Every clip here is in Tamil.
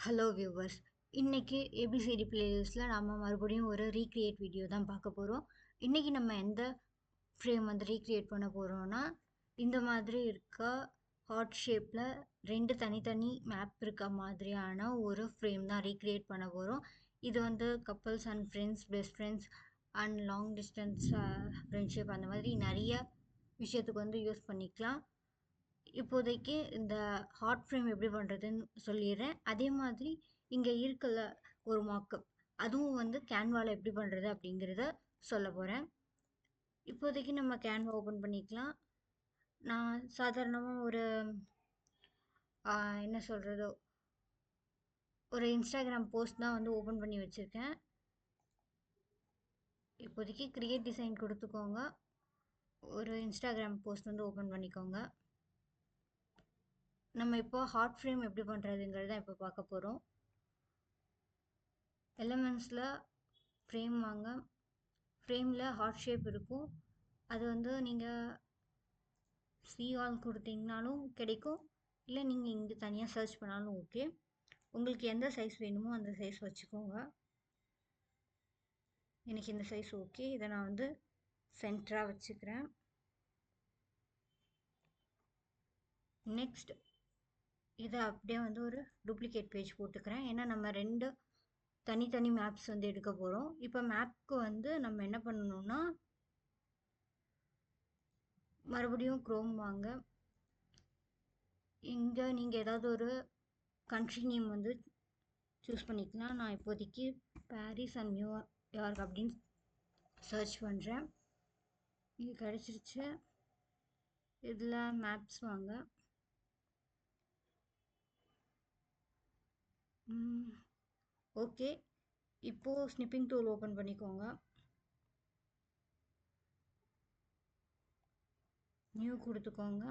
Hello viewers. இன்னைக்கு ஏபிசிடி பிளேலிஸ்ட்டில் நம்ம மறுபடியும் ஒரு ரீக்ரியேட் வீடியோ தான் பார்க்க போகிறோம். இன்னைக்கு நம்ம எந்த ஃப்ரேம் வந்து ரீக்ரியேட் பண்ண போகிறோம்னா, இந்த மாதிரி இருக்க ஹார்ட் ஷேப்பில் ரெண்டு தனித்தனி மேப் இருக்க மாதிரியான ஒரு ஃப்ரேம் தான் ரீக்ரியேட் பண்ண போகிறோம். இது வந்து couples and friends, best friends and long distance friendship அந்த மாதிரி நிறைய விஷயத்துக்கு வந்து யூஸ் பண்ணிக்கலாம். இப்போதைக்கு இந்த ஹார்ட் ஃப்ரேம் எப்படி பண்ணுறதுன்னு சொல்லிடுறேன். அதே மாதிரி இங்கே இருக்குல்ல ஒரு மார்க்கப், அதுவும் வந்து கேன்வாவில் எப்படி பண்ணுறது அப்படிங்கிறத சொல்ல போகிறேன். இப்போதைக்கு நம்ம கேன்வா ஓப்பன் பண்ணிக்கலாம். நான் சாதாரணமாக ஒரு என்ன சொல்கிறதோ ஒரு இன்ஸ்டாகிராம் போஸ்ட் தான் வந்து ஓப்பன் பண்ணி வச்சுருக்கேன். இப்போதைக்கு கிரியேட் டிசைன் கொடுத்துக்கோங்க. ஒரு இன்ஸ்டாகிராம் போஸ்ட் வந்து ஓப்பன் பண்ணிக்கோங்க. நம்ம இப்போ ஹார்ட் ஃப்ரேம் எப்படி பண்ணுறதுங்கிறத இப்போ பார்க்க போகிறோம். எலமெண்ட்ஸில் ஃப்ரேம் வாங்க. ஃப்ரேமில் ஹார்ட் ஷேப் இருக்கும். அது வந்து நீங்கள் ஆல் கொடுத்தீங்கனாலும் கிடைக்கும், இல்லை நீங்கள் இங்கே தனியாக சர்ச் பண்ணாலும் ஓகே. உங்களுக்கு எந்த சைஸ் வேணுமோ அந்த சைஸ் வச்சுக்கோங்க. எனக்கு இந்த சைஸ் ஓகே. இதை நான் வந்து சென்டராக வச்சுக்கிறேன். நெக்ஸ்ட் இதை அப்படியே வந்து ஒரு டூப்ளிகேட் பேஜ் போட்டுக்கிறேன். ஏன்னா நம்ம ரெண்டு தனித்தனி மேப்ஸ் வந்து எடுக்க போகிறோம். இப்போ மேப்க்கு வந்து நம்ம என்ன பண்ணணும்னா, மறுபடியும் க்ரோம் வாங்க. இங்கே நீங்கள் ஏதாவது ஒரு கண்ட்ரி நேம் வந்து சூஸ் பண்ணிக்கலாம். நான் இப்போதைக்கு பாரிஸ் அண்ட் நியூயார்க் அப்படின்னு சர்ச் பண்ணுறேன். இது கிடச்சிருச்சு. இதில் மேப்ஸ் வாங்க. ஓகே, இப்போது ஸ்னிப்பிங் டூல் ஓப்பன் பண்ணிக்கோங்க. நியூ கொடுத்துக்கோங்க.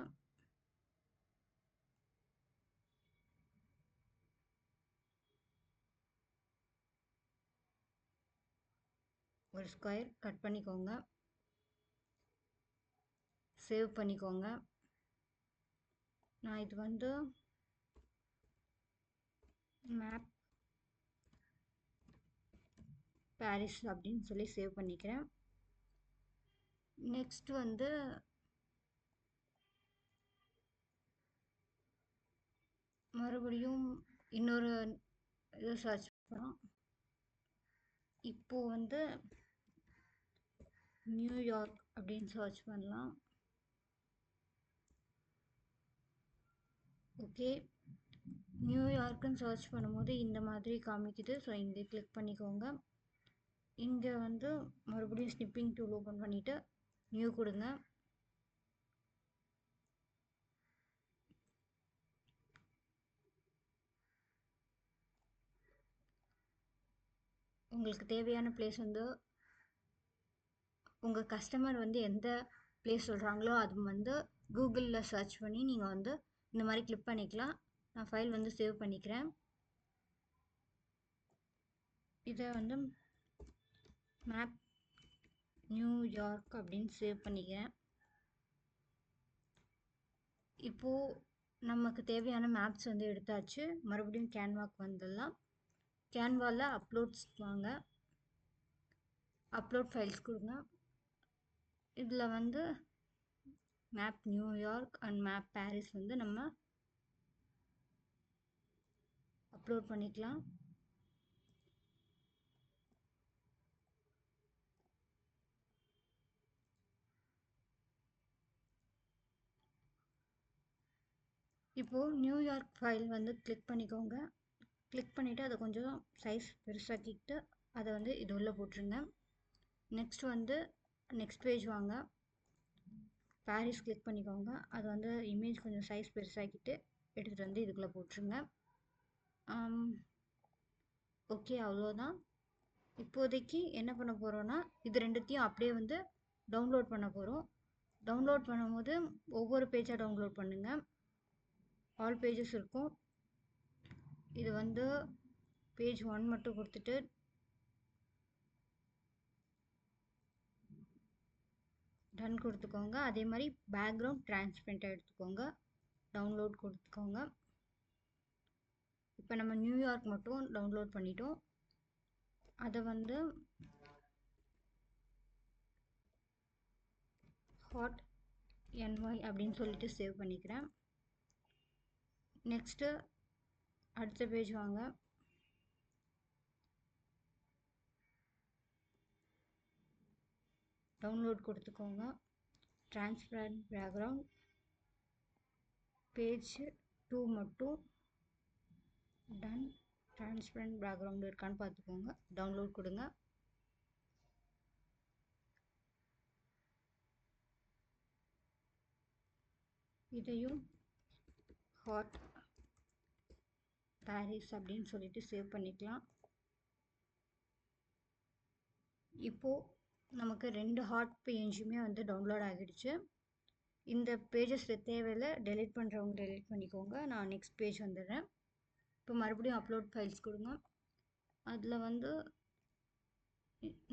ஒரு ஸ்கொயர் கட் பண்ணிக்கோங்க. சேவ் பண்ணிக்கோங்க. நான் இது வந்து மேப் பாரிஸ் அப்படின்னு சொல்லி சேவ் பண்ணிக்கிறேன். நெக்ஸ்ட் வந்து மறுபடியும் இன்னொரு இது சர்ச் பண்ணோம். இப்போது வந்து நியூயார்க் அப்படின்னு சர்ச் பண்ணலாம். ஓகே, நியூயார்க்குன்னு சர்ச் பண்ணும்போது இந்த மாதிரி காமிக்குது. ஸோ இங்கே கிளிக் பண்ணிக்கோங்க. இங்கே வந்து மறுபடியும் ஸ்னிப்பிங் டூல் ஓப்பன் பண்ணிவிட்டு நியூ கொடுங்க. உங்களுக்கு தேவையான பிளேஸ் வந்து உங்கள் கஸ்டமர் வந்து எந்த பிளேஸ் சொல்கிறாங்களோ அது வந்து கூகுளில் சர்ச் பண்ணி நீங்கள் வந்து இந்த மாதிரி கிளிக் பண்ணிக்கலாம். நான் ஃபைல் வந்து சேவ் பண்ணிக்கிறேன். இதை வந்து மேப் நியூயார்க் அப்படின்னு சேவ் பண்ணிக்கிறேன். இப்போது நமக்கு தேவையான மேப்ஸ் வந்து எடுத்தாச்சு. மறுபடியும் கேன்வாக்கு வந்துடலாம். கேன்வாவில் அப்லோட்ஸ் வாங்க. அப்லோட் ஃபைல்ஸ் கொடுங்க. இதில் வந்து map New York and map Paris வந்து நம்ம அப்லோட் பண்ணிக்கலாம். இப்போது நியூயார்க் ஃபைல் வந்து கிளிக் பண்ணிக்கோங்க. கிளிக் பண்ணிவிட்டு அதை கொஞ்சம் சைஸ் பெருசாக்கிட்டு அதை வந்து இது உள்ளே போட்டுருங்க. நெக்ஸ்ட் வந்து நெக்ஸ்ட் பேஜ் வாங்க. பாரிஸ் கிளிக் பண்ணிக்கோங்க. அது வந்து இமேஜ் கொஞ்சம் சைஸ் பெருசாக்கிட்டு எடுத்துகிட்டு வந்து இதுக்குள்ளே போட்டுருங்க. ஓகே, அவ்வளோதான். இப்போதைக்கு என்ன பண்ண போகிறோன்னா, இது ரெண்டுத்தையும் அப்படியே வந்து டவுன்லோட் பண்ண போகிறோம். டவுன்லோட் பண்ணும்போது ஒவ்வொரு பேஜாக டவுன்லோட் பண்ணுங்கள். ஆல் பேஜஸ் இருக்கும். இது வந்து பேஜ் 1 மட்டும் கொடுத்துட்டு டன் கொடுத்துக்கோங்க. அதே மாதிரி பேக்ரவுண்ட் டிரான்ஸ்பரண்ட்டாக எடுத்துக்கோங்க. டவுன்லோட் கொடுத்துக்கோங்க. இப்போ நம்ம நியூயார்க் மட்டும் டவுன்லோட் பண்ணிட்டோம். அதை வந்து ஹாட் NY அப்படின்னு சொல்லிட்டு சேவ் பண்ணிக்கிறேன். நெக்ஸ்ட்டு அடுத்த பேஜ் வாங்க. டவுன்லோட் கொடுத்துக்கோங்க. டிரான்ஸ்பரண்ட் பேக்ரவுண்ட் பேஜ் 2 மட்டும் டன். டிரான்ஸ்பரண்ட் பேக்ரவுண்ட் இருக்கான்னு பார்த்துக்கோங்க. டவுன்லோட் கொடுங்க. இதையும் ஹாட் பாரிஸ் அப்படின்னு சொல்லிட்டு சேவ் பண்ணிக்கலாம். இப்போது நமக்கு 2 ஹாட் பேஜுமே வந்து டவுன்லோட் ஆகிடுச்சு. இந்த பேஜஸ் தேவையில்லை, டெலிட் பண்ணுறவங்க டெலிட் பண்ணிக்கோங்க. நான் நெக்ஸ்ட் பேஜ் வந்துடுறேன். இப்போ மறுபடியும் அப்லோட் ஃபைல்ஸ் கொடுங்க. அதில் வந்து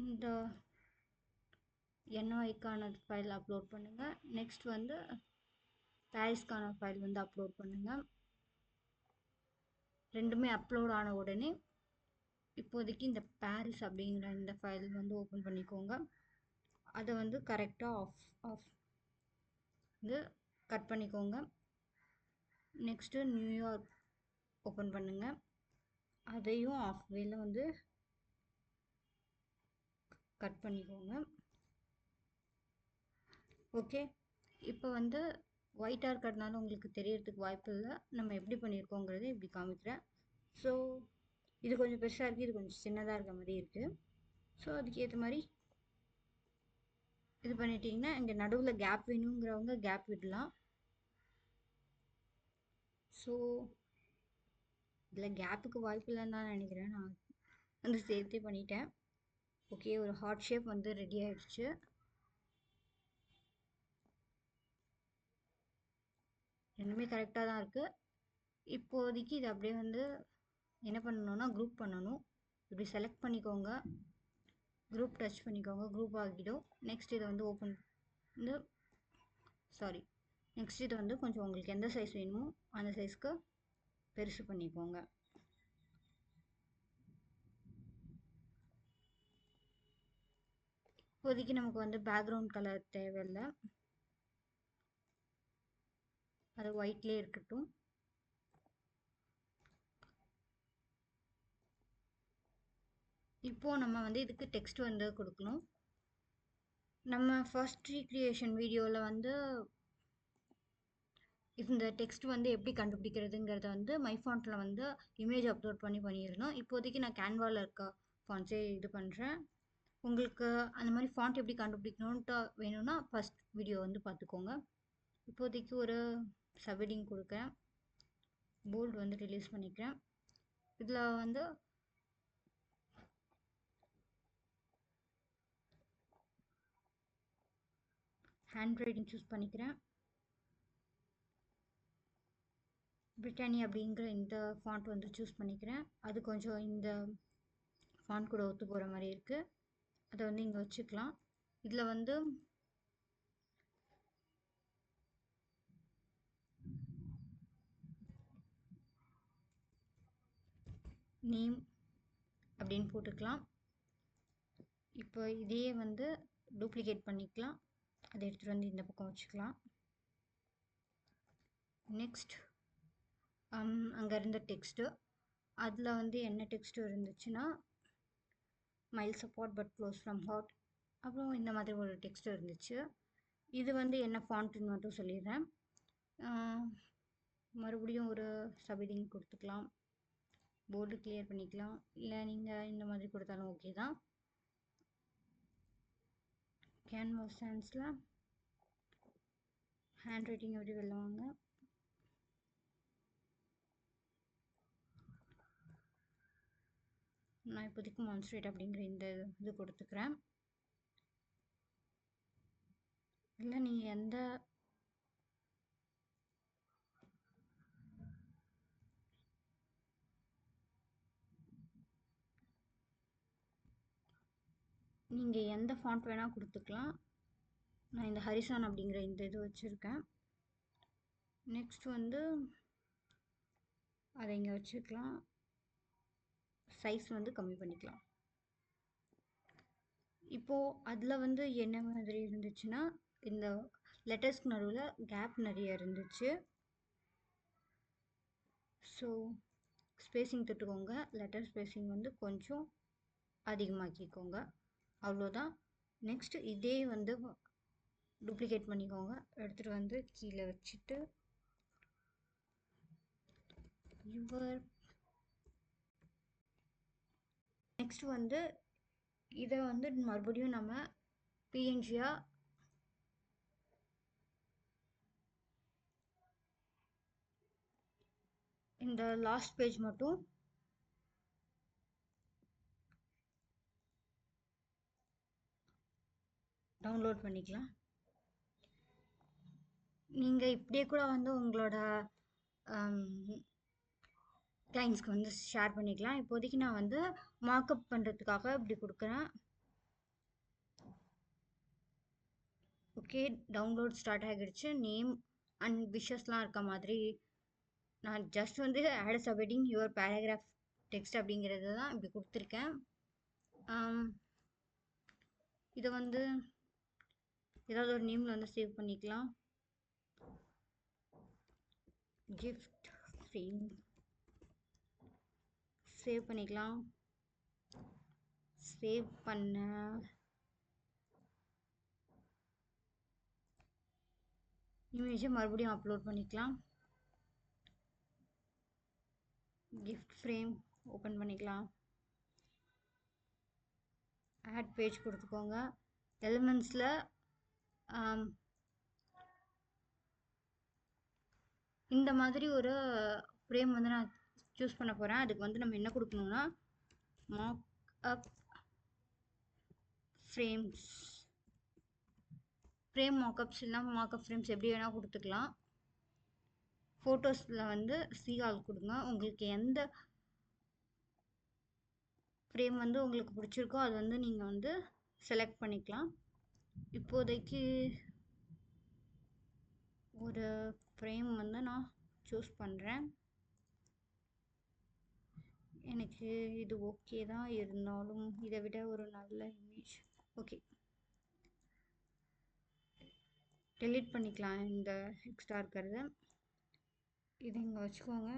இந்த NYக்கான ஃபைல் அப்லோட் பண்ணுங்கள். நெக்ஸ்ட் வந்து பாரிஸ்க்கான ஃபைல் வந்து அப்லோட் பண்ணுங்கள். ரெண்டுமே அப்லோட் ஆன உடனே இப்போதைக்கு இந்த பாரிஸ் அப்படிங்கிற இந்த ஃபைல் வந்து ஓப்பன் பண்ணிக்கோங்க. அதை வந்து கரெக்டாக ஆஃப் வந்து கட் பண்ணிக்கோங்க. நெக்ஸ்ட்டு நியூயார்க் ஓப்பன் பண்ணுங்கள். அதையும் ஆஃப் வேல வந்து கட் பண்ணிக்கோங்க. ஓகே, இப்போ வந்து ஒயிட்டாக இருக்கிறதுனால உங்களுக்கு தெரியறதுக்கு வாய்ப்பு இல்லை. நம்ம எப்படி பண்ணியிருக்கோங்கிறத இப்படி காமிக்கிறேன். ஸோ இது கொஞ்சம் பெருசாக இருக்குது, இது கொஞ்சம் சின்னதாக இருக்க மாதிரி இருக்குது. ஸோ அதுக்கு ஏற்ற மாதிரி இது பண்ணிட்டீங்கன்னா இங்கே நடுவில் கேப் வேணுங்கிறவங்க கேப் விடலாம். ஸோ இதில் கேப்புக்கு வாய்ப்பு இல்லைன்னு தான் நினைக்கிறேன். நான் வந்து சேர்த்தே பண்ணிட்டேன். ஓகே, ஒரு ஹார்ட் ஷேப் வந்து ரெடி ஆயிடுச்சு. ரெண்டுமே கரெக்டாக தான் இருக்குது. இப்போதைக்கு இது அப்படியே வந்து என்ன பண்ணணும்னா குரூப் பண்ணணும். இப்படி செலக்ட் பண்ணிக்கோங்க, குரூப் டச் பண்ணிக்கோங்க, குரூப் ஆகிடும். நெக்ஸ்ட் இதை வந்து ஓப்பன் வந்து நெக்ஸ்ட் இதை வந்து கொஞ்சம் உங்களுக்கு எந்த சைஸ் வேணுமோ அந்த சைஸ்க்கு பெருசு பண்ணிக்கோங்க. இப்போதைக்கு நமக்கு வந்து பேக்ரவுண்ட் கலர் தேவையில்லை, அது ஒயிட்லேயே இருக்கட்டும். இப்போது நம்ம வந்து இதுக்கு டெக்ஸ்ட் வந்து கொடுக்கணும். நம்ம ஃபர்ஸ்ட் ரீக்ரியேஷன் வீடியோவில் வந்து இந்த டெக்ஸ்ட் வந்து எப்படி கண்டுபிடிக்கிறதுங்கிறத வந்து மைஃபாண்ட்டில் வந்து இமேஜ் அப்லோட் பண்ணியிருந்தோம். இப்போதைக்கு நான் கேன்வாவில் இருக்க ஃபாண்ட்ஸே இது பண்ணுறேன். உங்களுக்கு அந்த மாதிரி ஃபாண்ட் எப்படி கண்டுபிடிக்கணுன்ட்டு வேணும்னா ஃபஸ்ட் வீடியோ வந்து பார்த்துக்கோங்க. இப்போதைக்கு ஒரு சப்ஹெட்டிங் கொடுக்குறேன், போல்டு வந்து ரிலீஸ் பண்ணிக்கிறேன். இதில் வந்து ஹேண்ட் ரைட்டிங் சூஸ் பண்ணிக்கிறேன். பிரிட்டானியா அப்படிங்கிற இந்த ஃபாண்ட் வந்து சூஸ் பண்ணிக்கிறேன். அது கொஞ்சம் இந்த ஃபாண்ட் கூட ஒத்து போகிற மாதிரி இருக்குது. அதை வந்து இங்கே வச்சுக்கலாம். இதில் வந்து நேம் அப்படின்னு போட்டுக்கலாம். இப்போ இதையே வந்து டூப்ளிகேட் பண்ணிக்கலாம். அதை எடுத்துகிட்டு வந்து இந்த பக்கம் வச்சுக்கலாம். நெக்ஸ்ட் அங்கே இருந்த டெக்ஸ்ட்டு, அதில் வந்து என்ன டெக்ஸ்ட்டு இருந்துச்சுன்னா mile support but close from heart, அப்புறம் இந்த மாதிரி ஒரு டெக்ஸ்ட் இருந்துச்சு. இது வந்து என்ன ஃபாண்ட்டுன்னு மட்டும் சொல்லிடுறேன். மறுபடியும் ஒரு சப்ஹெட்டிங் கொடுத்துக்கலாம், போர்டு கிளியர் பண்ணிக்கலாம். இல்லை நீங்கள் இந்த மாதிரி கொடுத்தாலும் ஓகே தான். கேன்வாஸ் சான்ஸில் ஹேண்ட் ரைட்டிங் எப்படி வெல்லுவாங்க. நான் இப்போதைக்கு மான்ஸ்ட்ரேட் அப்படிங்கிற இந்த இது கொடுத்துக்கிறேன். இல்லை நீங்கள் எந்த ஃபாண்ட் வேணால் கொடுத்துக்கலாம். நான் இந்த ஹரிசான் அப்படிங்கிற இந்த இது வச்சுருக்கேன். நெக்ஸ்ட் வந்து அதை இங்கே வச்சுக்கலாம். சைஸ் வந்து கம்மி பண்ணிக்கலாம். இப்போது அதில் வந்து என்ன மாதிரி இருந்துச்சுன்னா, இந்த லெட்டர்ஸ்க்கு நடுவில் கேப் நிறைய இருந்துச்சு. ஸோ ஸ்பேஸிங் தொட்டுக்கோங்க. லெட்டர் ஸ்பேஸிங் வந்து கொஞ்சம் அதிகமாக்கிக்கோங்க. அவ்வளோதான். நெக்ஸ்ட் இதே வந்து டூப்ளிகேட் பண்ணிக்கோங்க. எடுத்துகிட்டு வந்து கீழே வச்சுட்டு நெக்ஸ்ட் வந்து இதை வந்து மறுபடியும் நம்ம பிஎன்ஜியாக இந்த லாஸ்ட் பேஜ் மட்டும் டவுன்லோட் பண்ணிக்கலாம். நீங்கள் இப்படியே கூட வந்து உங்களோட கிளைண்ட்ஸ்க்கு வந்து ஷேர் பண்ணிக்கலாம். இப்போதைக்கு நான் வந்து மார்க்அப் பண்ணுறதுக்காக இப்படி கொடுக்குறேன். ஓகே, டவுன்லோட் ஸ்டார்ட் ஆகிடுச்சு. நேம் அண்ட் விஷஸ்லாம் இருக்க மாதிரி நான் ஜஸ்ட் வந்து add submitting your paragraph text அப்படிங்கிறது தான் இப்படி கொடுத்துருக்கேன். இதை வந்து ஏதாவது ஒரு நேமில் வந்து சேவ் பண்ணிக்கலாம். கிஃப்ட் ஃப்ரேம் சேவ் பண்ணிக்கலாம். சேவ் பண்ண இமேஜை மறுபடியும் அப்லோட் பண்ணிக்கலாம். கிஃப்ட் ஃப்ரேம் ஓப்பன் பண்ணிக்கலாம். ஆட் பேஜ் கொடுத்துக்கோங்க. எலிமெண்ட்ஸில் இந்த மாதிரி ஒரு ஃப்ரேம் வந்து நான் சூஸ் பண்ண போகிறேன். அதுக்கு வந்து நம்ம என்ன கொடுக்கணும்னா மார்க்அப் ஃப்ரேம்ஸ், ஃப்ரேம் மார்க்அப்ஸ் இல்லை மார்க்அப் ஃப்ரேம்ஸ் எப்படி வேணால் கொடுத்துக்கலாம். ஃபோட்டோஸில் வந்து சிஆல் கொடுங்க. உங்களுக்கு எந்த ஃப்ரேம் வந்து உங்களுக்கு பிடிச்சிருக்கோ அது வந்து நீங்கள் வந்து செலக்ட் பண்ணிக்கலாம். இப்போதைக்கு ஒரு ஃப்ரேம் வந்து நான் சூஸ் பண்ணுறேன். எனக்கு இது ஓகே தான், இருந்தாலும் இதை விட ஒரு நல்ல இமேஜ். ஓகே, டெலீட் பண்ணிக்கலாம் இந்த எக்ஸ்ட்ரா இருக்கிறத. இதை இங்கே வச்சுக்கோங்க.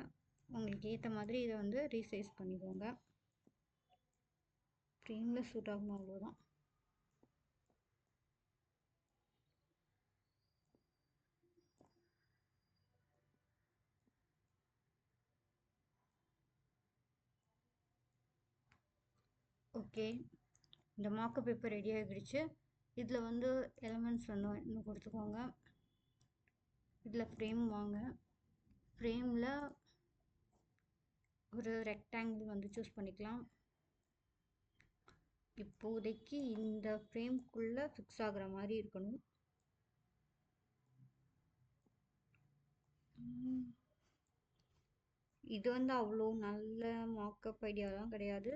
உங்களுக்கு ஏற்ற மாதிரி இதை வந்து ரீசைஸ் பண்ணிக்கோங்க. ஃப்ரேமில் சூட் ஆகணும், அவ்வளோதான். ஓகே, இந்த மார்க்கப் பேப்பர் ரெடி ஆகிடுச்சு. இதில் வந்து எலிமெண்ட்ஸ் வந்து இன்னும் கொடுத்துக்கோங்க. இதில் ஃப்ரேம் வாங்க. ஃப்ரேமில் ஒரு ரெக்டாங்கிள் வந்து சூஸ் பண்ணிக்கலாம். இப்போதைக்கு இந்த ஃப்ரேம்குள்ளே ஃபிக்ஸ் ஆகிற மாதிரி இருக்கணும். இது வந்து அவ்வளோ நல்ல மார்க்கப் ஐடியாலாம் கிடையாது.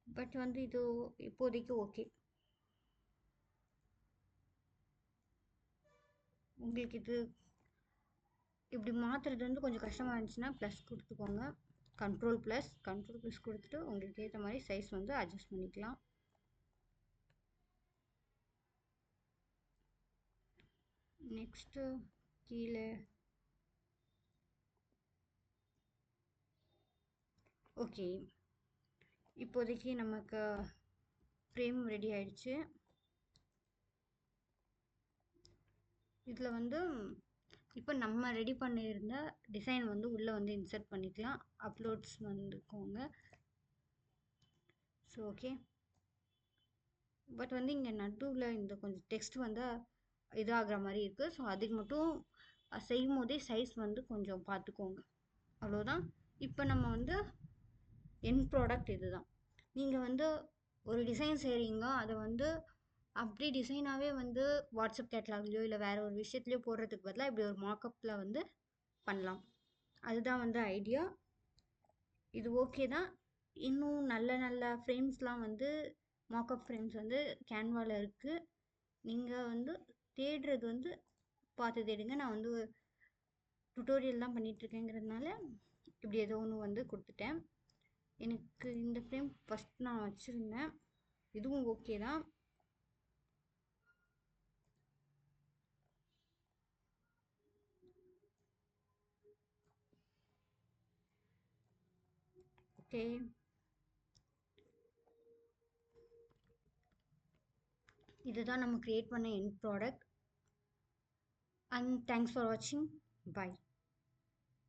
பட் வந்து இது இப்போதைக்கு ஓகே. உங்களுக்கு இது இப்படி மாற்றுறது வந்து கொஞ்சம் கஷ்டமாக இருந்துச்சுன்னா ப்ளஸ் கொடுத்துக்கோங்க. கண்ட்ரோல் ப்ளஸ் கொடுத்துட்டு உங்களுக்கு ஏற்ற மாதிரி சைஸ் வந்து அட்ஜஸ்ட் பண்ணிக்கலாம். நெக்ஸ்ட்டு கீழே ஓகே, இப்போதைக்கு நமக்கு ஃப்ரேம் ரெடி ஆயிடுச்சு. இதில் வந்து இப்போ நம்ம ரெடி பண்ணியிருந்த டிசைன் வந்து உள்ளே வந்து இன்சர்ட் பண்ணிக்கலாம். அப்லோட்ஸ் வந்துக்கோங்க. ஸோ ஓகே, பட் வந்து இங்கே நடுவில் இந்த கொஞ்சம் டெக்ஸ்ட் வந்து இதாகிற மாதிரி இருக்குது. ஸோ அதுக்கு மட்டும் செய்யும் போதே சைஸ் வந்து கொஞ்சம் பார்த்துக்கோங்க. அவ்வளோதான். இப்போ நம்ம வந்து என் ப்ராடக்ட் இதுதான். நீங்கள் வந்து ஒரு டிசைன் செய்கிறீங்க, அதை வந்து அப்படி டிசைனாகவே வந்து வாட்ஸ்அப் கேட்லாக்லையோ இல்லை வேறு ஒரு விஷயத்துலையோ போடுறதுக்கு பதிலாக இப்படி ஒரு மார்க்கப்பில் வந்து பண்ணலாம். அதுதான் வந்து ஐடியா. இது ஓகே தான். இன்னும் நல்ல நல்ல ஃப்ரேம்ஸ்லாம் வந்து மார்க்கப் ஃப்ரேம்ஸ் வந்து கேன்வாவில் இருக்குது. நீங்கள் வந்து தேடுறது வந்து பார்த்து தேடுங்க. நான் வந்து டுட்டோரியல் தான் பண்ணிகிட்ருக்கேங்கிறதுனால இப்படி ஏதோ ஒன்று வந்து கொடுத்துட்டேன். எனக்கு இந்த ஃப்ரேம் ஃபஸ்ட் நான் வச்சுருந்தேன், இதுவும் ஓகே தான். ஓகே, இதுதான் நம்ம கிரியேட் பண்ண end product. And thanks for வாட்சிங். பை.